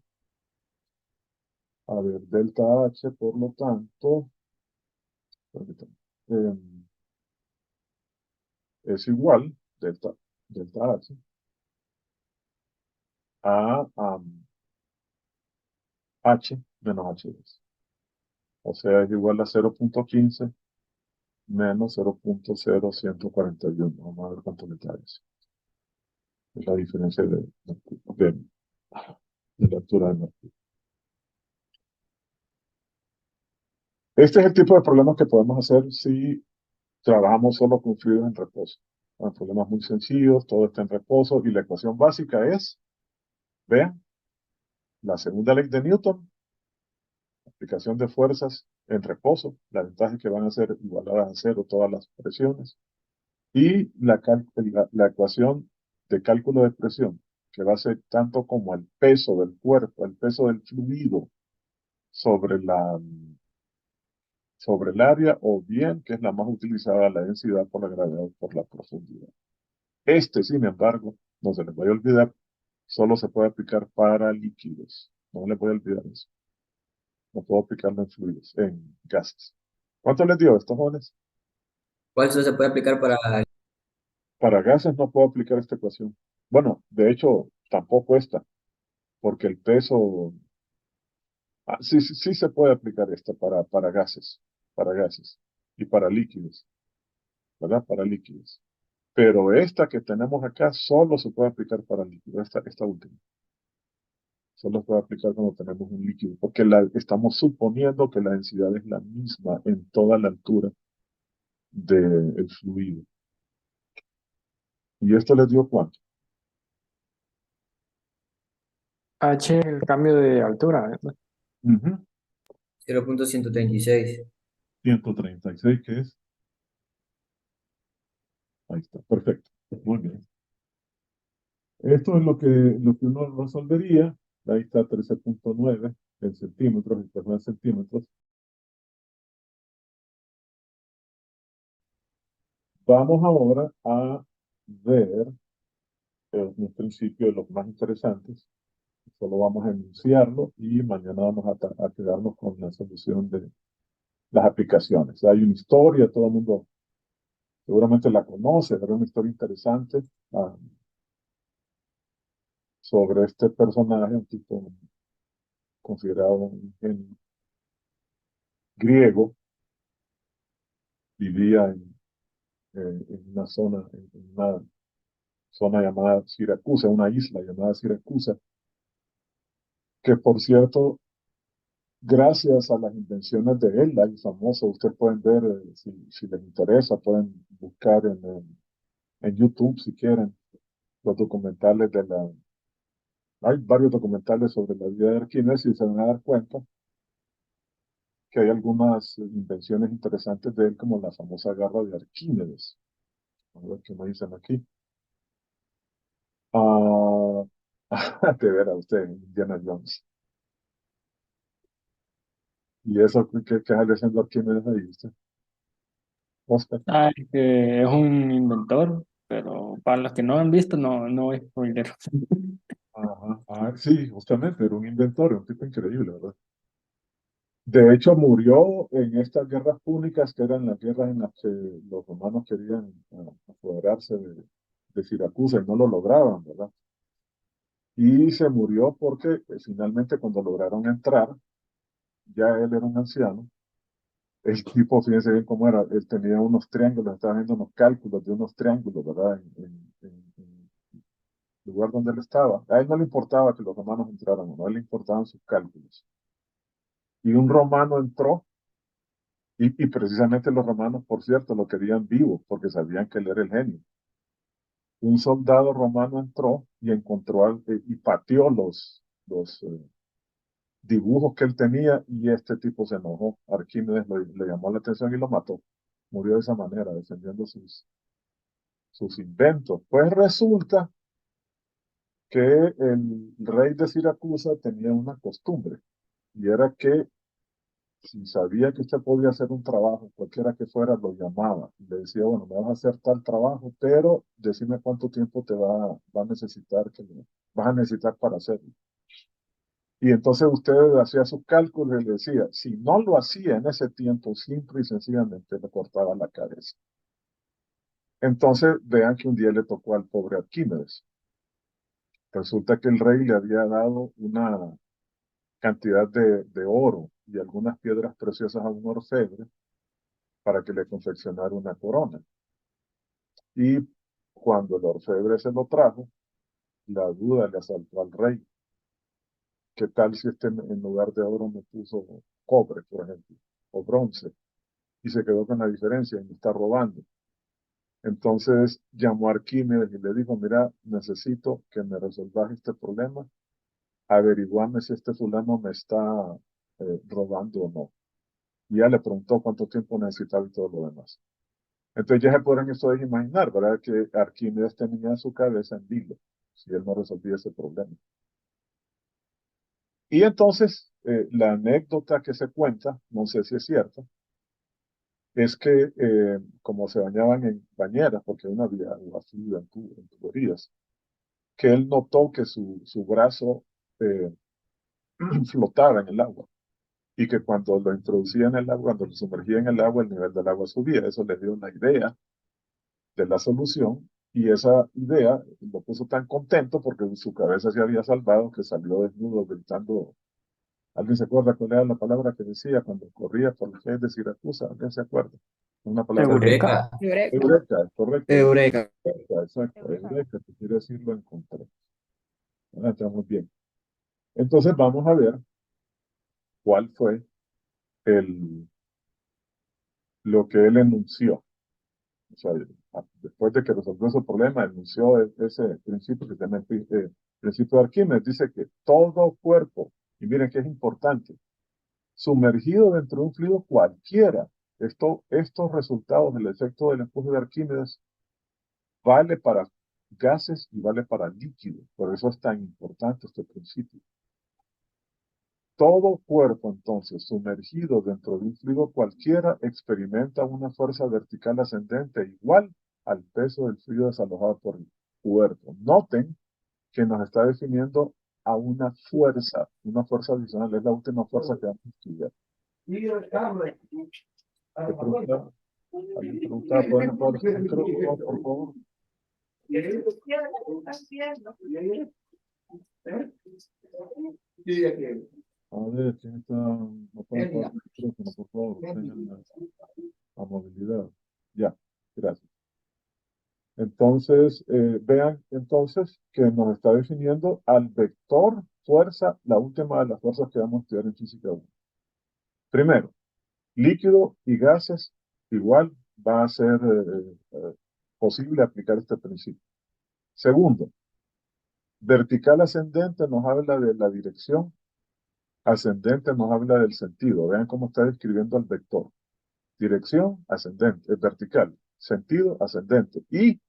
[SPEAKER 1] a ver, delta H, por lo tanto, permítame, es igual, delta H, a H menos H2. O sea, es igual a 0.15 menos 0.0141. Vamos a ver cuánto le da eso. Es la diferencia de la altura de Mercurio. Este es el tipo de problemas que podemos hacer si trabajamos solo con fluidos en reposo. Son problemas muy sencillos, todo está en reposo y la ecuación básica es, vean, la segunda ley de Newton, aplicación de fuerzas en reposo, la ventaja es que van a ser igualadas a cero todas las presiones, y la ecuación de cálculo de presión, que va a ser tanto como el peso del cuerpo, el peso del fluido sobre sobre el área, o bien, que es la más utilizada, la densidad por la gravedad o por la profundidad. Sin embargo, no se les vaya a olvidar, solo se puede aplicar para líquidos. No les voy a olvidar eso. No puedo aplicarlo en fluidos, en gases. ¿Cuánto les dio a estos jóvenes?
[SPEAKER 5] ¿Cuál se puede aplicar para...
[SPEAKER 1] Para gases no puedo aplicar esta ecuación. Bueno, de hecho, tampoco esta, porque el peso... sí se puede aplicar esta para gases y para líquidos, ¿verdad? Para líquidos. Pero esta que tenemos acá solo se puede aplicar para líquidos, esta última. Solo se puede aplicar cuando tenemos un líquido, porque estamos suponiendo que la densidad es la misma en toda la altura del fluido. ¿Y esto les dio cuánto?
[SPEAKER 4] H, el cambio de altura, ¿verdad?
[SPEAKER 5] 0.136?
[SPEAKER 1] 136, ¿qué es? Ahí está, perfecto. Muy bien. Esto es lo que uno resolvería. Ahí está 13.9 en centímetros, y en centímetros. Vamos ahora a ver un principio de los más interesantes. Solo vamos a enunciarlo y mañana vamos a quedarnos con la solución de las aplicaciones. Hay una historia, todo el mundo seguramente la conoce, pero es una historia interesante sobre este personaje, un tipo considerado un genio griego, vivía en una zona llamada Siracusa, una isla llamada Siracusa, que por cierto, gracias a las invenciones de él, hay famoso, ustedes pueden ver, si les interesa, pueden buscar en YouTube si quieren, los documentales hay varios documentales sobre la vida de Arquímedes y se van a dar cuenta que hay algunas invenciones interesantes de él, como la famosa garra de Arquímedes. A ver qué me dicen aquí. Ah, de veras, usted, Indiana Jones. ¿Y eso qué sale haciendo Arquímedes ahí, usted? Oscar.
[SPEAKER 4] Es que es un inventor, pero para los que no han visto, no es spoiler.
[SPEAKER 1] Ajá. Sí, justamente, era un inventor, un tipo increíble, ¿verdad? De hecho, murió en estas guerras púnicas, que eran las guerras en las que los romanos querían apoderarse de Siracusa y no lo lograban, ¿verdad? Y se murió porque finalmente cuando lograron entrar, ya él era un anciano. El tipo, fíjense bien cómo era, él tenía unos triángulos, estaba haciendo unos cálculos de unos triángulos, ¿verdad? En el lugar donde él estaba. A él no le importaba que los romanos entraran, no, a él le importaban sus cálculos. Y un romano entró, y precisamente los romanos, por cierto, lo querían vivo, porque sabían que él era el genio. Un soldado romano entró y encontró y pateó los dibujos que él tenía, y este tipo se enojó. Arquímedes le llamó la atención y lo mató. Murió de esa manera, defendiendo sus inventos. Pues resulta que el rey de Siracusa tenía una costumbre, y era que si sabía que usted podía hacer un trabajo, cualquiera que fuera, lo llamaba y le decía, bueno, me vas a hacer tal trabajo, pero decime cuánto tiempo va a necesitar vas a necesitar para hacerlo. Y entonces usted hacía sus cálculos y le decía, si no lo hacía en ese tiempo, simple y sencillamente le cortaba la cabeza. Entonces vean que un día le tocó al pobre Arquímedes. Resulta que el rey le había dado una cantidad de oro y algunas piedras preciosas a un orfebre para que le confeccionara una corona. Y cuando el orfebre se lo trajo, la duda le asaltó al rey. ¿Qué tal si en lugar de oro me puso cobre, por ejemplo, o bronce? Y se quedó con la diferencia y me está robando. Entonces llamó a Arquímedes y le dijo, mira, necesito que me resolvas este problema, averiguame si este fulano me está robando o no. Y ya le preguntó cuánto tiempo necesitaba y todo lo demás. Entonces ya se podrán ustedes imaginar, ¿verdad? Que Arquímedes tenía su cabeza en vilo, si él no resolvía ese problema. Y entonces, la anécdota que se cuenta, no sé si es cierta, es que como se bañaban en bañeras, porque no había agua fría en tuberías, que él notó que su brazo eh, flotaba en el agua y que cuando lo introducía en el agua, cuando lo sumergía en el agua, el nivel del agua subía. Eso le dio una idea de la solución y esa idea lo puso tan contento porque su cabeza se había salvado que salió desnudo gritando. ¿Alguien se acuerda cuál era la palabra que decía cuando corría por las calles de Siracusa? ¿Alguien se acuerda? Una palabra.
[SPEAKER 4] Eureka.
[SPEAKER 5] Eureka.
[SPEAKER 8] Eureka.
[SPEAKER 1] Eureka, es correcto.
[SPEAKER 5] Eureka.
[SPEAKER 1] Eureka, exacto.
[SPEAKER 8] Eureka.
[SPEAKER 1] Eureka, que quiere decir lo encontré. Ah, está muy bien. Entonces vamos a ver cuál fue el, lo que él enunció. O sea, después de que resolvió ese problema, enunció ese principio que se llama el principio de Arquímedes. Dice que todo cuerpo, y miren que es importante, sumergido dentro de un fluido cualquiera, estos resultados del efecto del empuje de Arquímedes vale para gases y vale para líquidos. Por eso es tan importante este principio. Todo cuerpo, entonces, sumergido dentro de un fluido cualquiera, experimenta una fuerza vertical ascendente igual al peso del fluido desalojado por el cuerpo. Noten que nos está definiendo a una fuerza adicional, es la última fuerza que vamos a estudiar. ¿Qué pregunta? ¿Alguien pregunta? ¿Pueden apagar los micrófonos, por favor? A ver, ¿quién está? No puede apagar el micrófono, por favor. Tengan la movilidad. Ya, gracias. Entonces, vean entonces que nos está definiendo al vector fuerza, la última de las fuerzas que vamos a estudiar en física 1. Primero, líquido y gases, igual va a ser posible aplicar este principio. Segundo, vertical ascendente nos habla de la dirección, ascendente nos habla del sentido. Vean cómo está describiendo el vector. Dirección, ascendente, es vertical. Sentido, ascendente. Y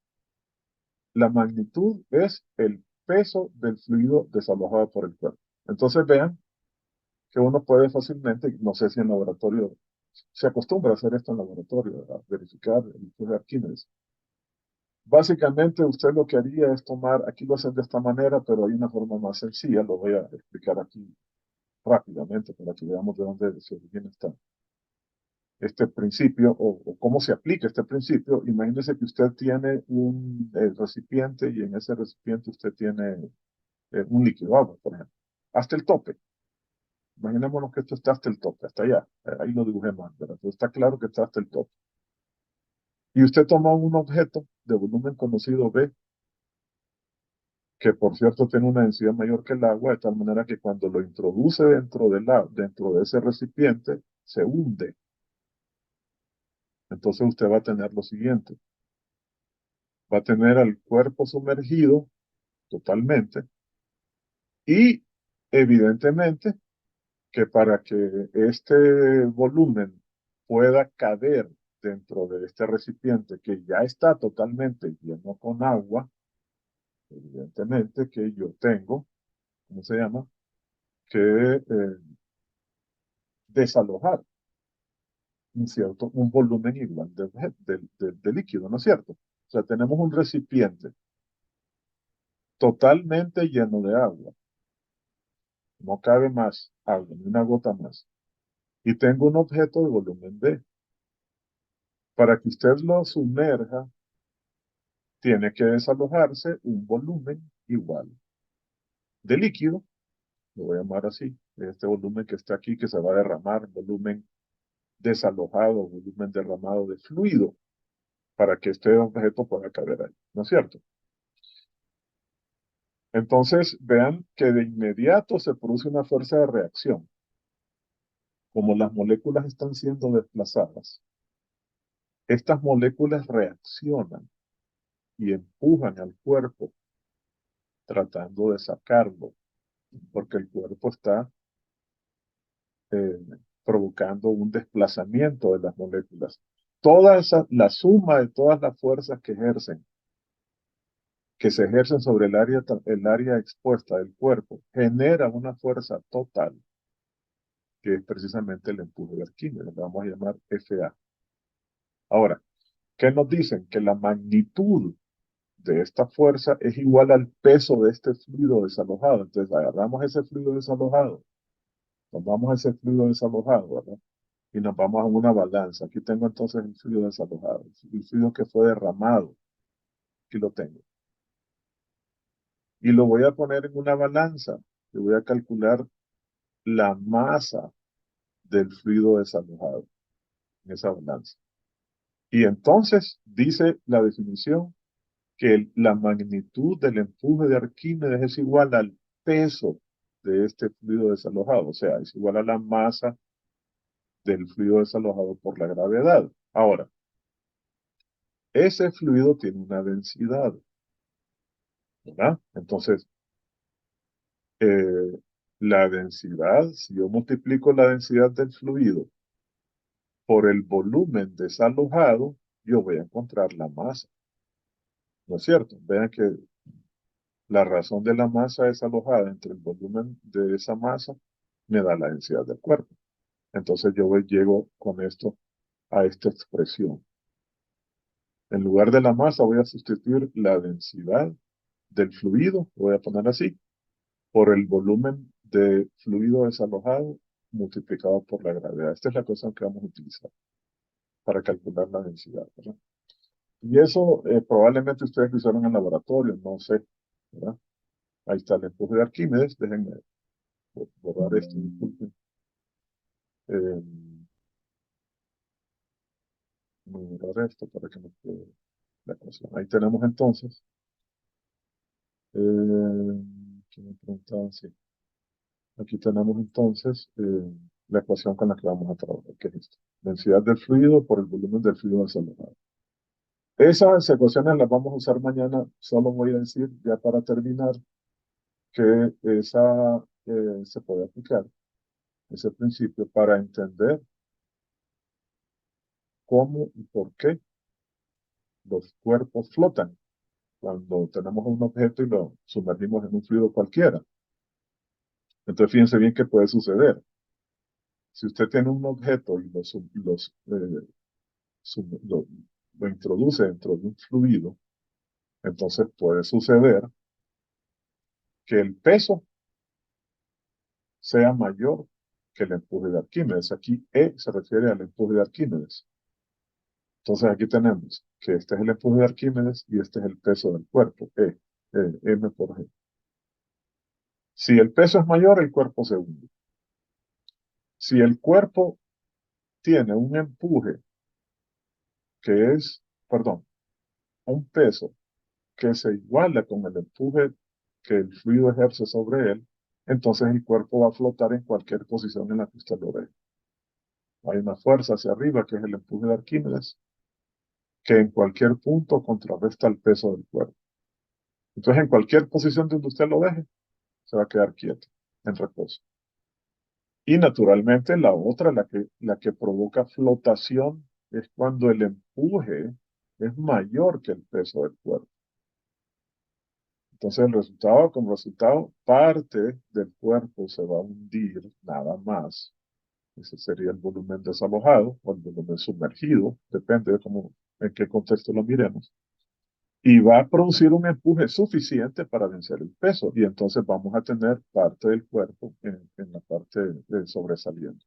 [SPEAKER 1] la magnitud es el peso del fluido desalojado por el cuerpo. Entonces vean que uno puede fácilmente, no sé si en laboratorio, se acostumbra a hacer esto en laboratorio, a verificar el flujo de Arquímedes. Básicamente usted lo que haría es tomar, aquí lo hacen de esta manera, pero hay una forma más sencilla, lo voy a explicar aquí rápidamente para que veamos de dónde se origina este principio o cómo se aplica este principio. Imagínese que usted tiene un recipiente y en ese recipiente usted tiene un líquido, agua, por ejemplo, hasta el tope. Imaginémonos que esto está hasta el tope, hasta allá. Ahí lo dibujé mal, ¿verdad? Entonces está claro que está hasta el tope. Y usted toma un objeto de volumen conocido B, que por cierto tiene una densidad mayor que el agua, de tal manera que cuando lo introduce dentro de ese recipiente, se hunde. Entonces usted va a tener lo siguiente. Va a tener al cuerpo sumergido totalmente y evidentemente que para que este volumen pueda caber dentro de este recipiente que ya está totalmente lleno con agua, evidentemente que yo tengo, ¿cómo se llama? Que desalojar un volumen igual de líquido, ¿no es cierto? O sea, tenemos un recipiente totalmente lleno de agua. No cabe más agua, ni una gota más. Y tengo un objeto de volumen B. Para que usted lo sumerja, tiene que desalojarse un volumen igual de líquido, lo voy a llamar así, este volumen que está aquí, que se va a derramar, volumen desalojado, volumen derramado de fluido, para que este objeto pueda caber ahí, ¿no es cierto? Entonces, vean que de inmediato se produce una fuerza de reacción. Como las moléculas están siendo desplazadas, estas moléculas reaccionan y empujan al cuerpo tratando de sacarlo, porque el cuerpo está eh, provocando un desplazamiento de las moléculas. La suma de todas las fuerzas que se ejercen sobre el área expuesta del cuerpo, genera una fuerza total, que es precisamente el empuje de Arquímedes, lo vamos a llamar FA. Ahora, ¿qué nos dicen? Que la magnitud de esta fuerza es igual al peso de este fluido desalojado. Entonces agarramos ese fluido desalojado, tomamos ese fluido desalojado, ¿verdad? Y nos vamos a una balanza. Aquí tengo entonces el fluido desalojado, el fluido que fue derramado. Aquí lo tengo. Y lo voy a poner en una balanza. Y voy a calcular la masa del fluido desalojado en esa balanza. Y entonces dice la definición que la magnitud del empuje de Arquímedes es igual al peso de este fluido desalojado, o sea, es igual a la masa del fluido desalojado por la gravedad. Ahora, ese fluido tiene una densidad, ¿verdad? Entonces, la densidad, si yo multiplico la densidad del fluido por el volumen desalojado, yo voy a encontrar la masa, ¿no es cierto? Vean que la razón de la masa desalojada entre el volumen de esa masa me da la densidad del cuerpo. Entonces llego con esto a esta expresión. En lugar de la masa voy a sustituir la densidad del fluido, voy a poner así, por el volumen de fluido desalojado multiplicado por la gravedad. Esta es la ecuación que vamos a utilizar para calcular la densidad, ¿verdad? Y eso probablemente ustedes lo hicieron en el laboratorio, no sé, ¿verdad? Ahí está el empuje de Arquímedes. Déjenme borrar esto, disculpen. Eh, Voy a borrar esto para que no quede la ecuación. Ahí tenemos entonces. ¿Qué me preguntaban? Sí. Aquí tenemos entonces la ecuación con la que vamos a trabajar, que es esto. Densidad del fluido por el volumen del fluido desalojado. Esas ecuaciones las vamos a usar mañana. Solo voy a decir, ya para terminar, que se puede aplicar ese principio para entender cómo y por qué los cuerpos flotan cuando tenemos un objeto y lo sumergimos en un fluido cualquiera. Entonces fíjense bien qué puede suceder. Si usted tiene un objeto y lo introduce dentro de un fluido, entonces puede suceder que el peso sea mayor que el empuje de Arquímedes. Aquí E se refiere al empuje de Arquímedes. Entonces aquí tenemos que este es el empuje de Arquímedes y este es el peso del cuerpo, M por G. Si el peso es mayor, el cuerpo se hunde. Si el cuerpo tiene un empuje que es, perdón, un peso que se iguala con el empuje que el fluido ejerce sobre él, entonces el cuerpo va a flotar en cualquier posición en la que usted lo ve. Hay una fuerza hacia arriba, que es el empuje de Arquímedes, que en cualquier punto contrarresta el peso del cuerpo. Entonces, en cualquier posición donde usted lo deje, se va a quedar quieto, en reposo. Y naturalmente la otra, la que provoca flotación es cuando el empuje es mayor que el peso del cuerpo. Entonces el resultado, como resultado, parte del cuerpo se va a hundir nada más. Ese sería el volumen desalojado o el volumen sumergido, depende de cómo, en qué contexto lo miremos. Y va a producir un empuje suficiente para vencer el peso. Y entonces vamos a tener parte del cuerpo en la parte sobresaliente.